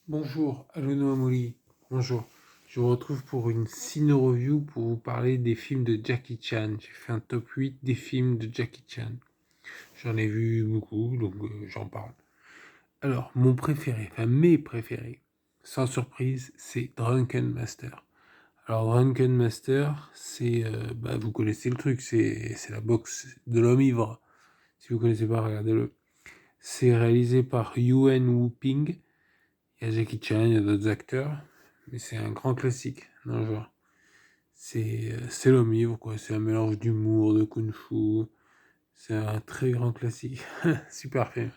Bonjour, Alono Amouli. Bonjour. Je vous retrouve pour une Cine Review pour vous parler des films de Jackie Chan. J'ai fait un top 8 des films de Jackie Chan. J'en ai vu beaucoup, donc j'en parle. Alors, mon préféré, enfin mes préférés, sans surprise, c'est Drunken Master. Alors, Drunken Master, vous connaissez le truc, c'est la boxe de l'homme ivre. Si vous connaissez pas, regardez-le. C'est réalisé par Yuen Wu Ping. Il y a Jackie Chan, il y a d'autres acteurs, mais c'est un grand classique dans le genre. C'est l'homme ivre, quoi. C'est un mélange d'humour, de kung-fu. C'est un très grand classique. Super film.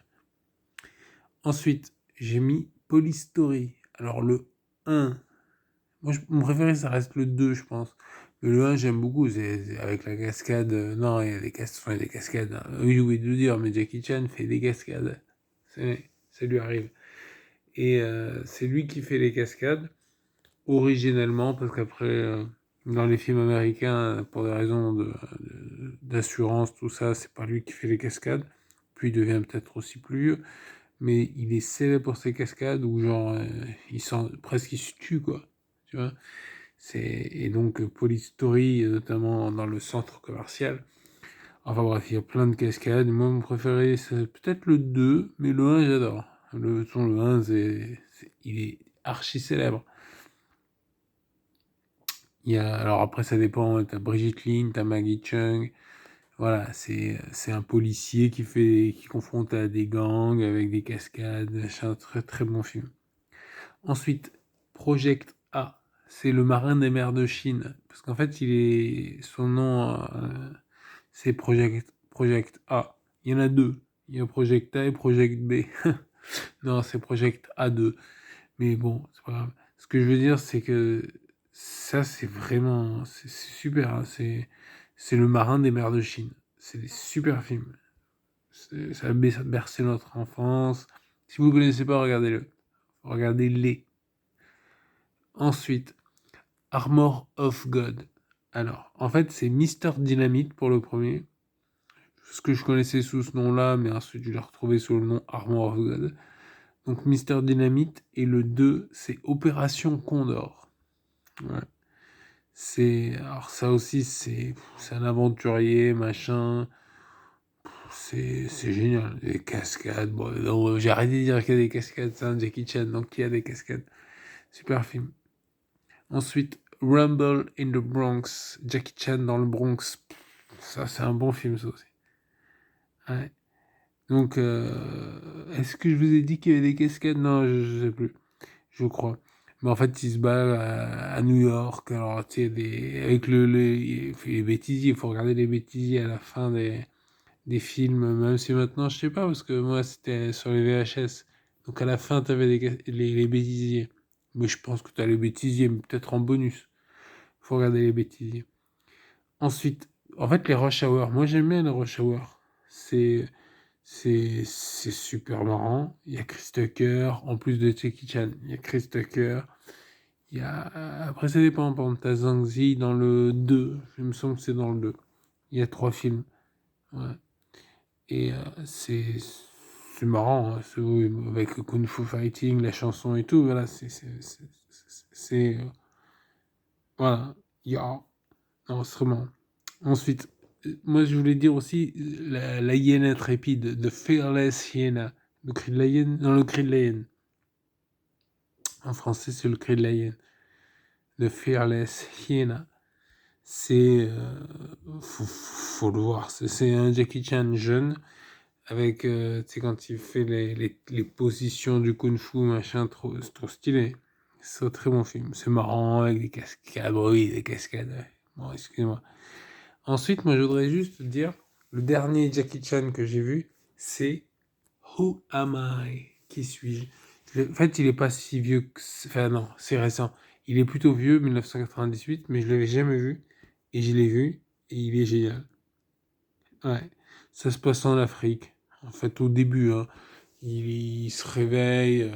Ensuite, j'ai mis Police Story. Alors le 1, mon préféré, ça reste le 2, je pense. Mais le 1, j'aime beaucoup. C'est avec la cascade. Non, il y a des cascades. Hein. Oui, j'ai oublié de le dire, mais Jackie Chan fait des cascades. Ça lui arrive. Et c'est lui qui fait les cascades. Originellement, parce qu'après, dans les films américains, pour des raisons d'assurance, tout ça, c'est pas lui qui fait les cascades. Puis il devient peut-être aussi plus vieux, mais il est célèbre pour ses cascades où genre, presque il se tue, quoi. Tu vois? Et donc, Police Story, notamment dans le centre commercial. Enfin bref, il y a plein de cascades. Moi, mon préféré, c'est peut-être le 2, mais le 1, j'adore. Le 1, il est archi célèbre. Alors après, ça dépend. T'as Brigitte Lin, t'as Maggie Chung. Voilà, c'est un policier qui confronte à des gangs avec des cascades. C'est un très très bon film. Ensuite, Project A. C'est le marin des mers de Chine. Parce qu'en fait, son nom, c'est Project A. Il y en a deux. Il y a Project A et Project B. Non, c'est Project A2. Mais bon, c'est pas grave. Ce que je veux dire, c'est que ça, c'est super. Hein. C'est le marin des mers de Chine. C'est des super films. Ça a bercé notre enfance. Si vous ne connaissez pas, regardez-le. Regardez-les. Ensuite, Armor of God. Alors, en fait, c'est Mister Dynamite pour le premier. Ce que je connaissais sous ce nom-là, mais ensuite je l'ai retrouvé sous le nom Armor of God. Donc, Mister Dynamite. Et le 2, c'est Opération Condor. Ouais. Alors ça aussi, c'est un aventurier, machin. C'est génial. Des cascades. Bon, non, j'ai arrêté de dire qu'il y a des cascades, c'est un Jackie Chan, donc il y a des cascades. Super film. Ensuite, Rumble in the Bronx. Jackie Chan dans le Bronx. Ça, c'est un bon film, ça aussi. Ouais. Donc, est-ce que je vous ai dit qu'il y avait des cascades? Non, je sais plus. Je crois. Mais en fait, il se bat à New York. Alors, tu sais, avec il fait les bêtisiers. Il faut regarder les bêtisiers à la fin des films. Même si maintenant, je sais pas, parce que moi, c'était sur les VHS. Donc, à la fin, t'avais les bêtisiers. Mais je pense que t'as les bêtisiers, mais peut-être en bonus. Faut regarder les bêtisiers. Ensuite, en fait, les Rush Hour. Moi, j'aime bien les Rush Hour. C'est, c'est super marrant. Il y a Chris Tucker, en plus de Jackie Chan. Il y a Chris Tucker. Après, ça dépend. Par exemple, t'as Zhang Zi dans le 2. Il me semble que c'est dans le 2. Il y a 3 films. Ouais. Et c'est marrant. Hein. Oui, avec le Kung Fu Fighting, la chanson et tout. Voilà, voilà. Non, c'est vraiment. Ensuite, moi, je voulais dire aussi la hyène intrépide, The Fearless Hyena. Le cri de la hyène. Non, le cri de la hyène. En français, c'est le cri de la hyène. The Fearless Hyena. Faut le voir. C'est un Jackie Chan jeune avec, tu sais, quand il fait les positions du kung-fu, machin, c'est trop stylé. C'est un très bon film. C'est marrant avec des cascades. Oui, des cascades. Ouais. Bon, excusez-moi. Ensuite, moi, je voudrais juste dire, le dernier Jackie Chan que j'ai vu, c'est Who Am I? Qui suis-je? En fait, il est pas si vieux que... Enfin, non, c'est récent. Il est plutôt vieux, 1998, mais je l'avais jamais vu. Et je l'ai vu, et il est génial. Ouais. Ça se passe en Afrique. En fait, au début, hein. Il se réveille,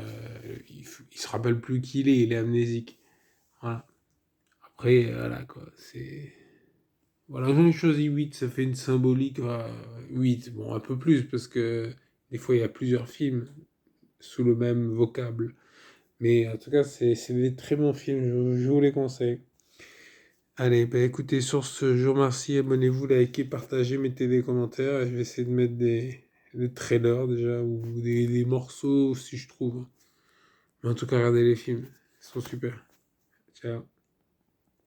il se rappelle plus qui il est amnésique. Voilà. Après, voilà, quoi. Voilà, j'en ai choisi 8, ça fait une symbolique. 8, bon, un peu plus, parce que des fois, il y a plusieurs films sous le même vocable. Mais en tout cas, c'est des très bons films, je vous les conseille. Allez, bah écoutez, sur ce, je vous remercie, abonnez-vous, likez, partagez, mettez des commentaires, et je vais essayer de mettre des trailers déjà, ou des morceaux si je trouve. Mais en tout cas, regardez les films, ils sont super. Ciao.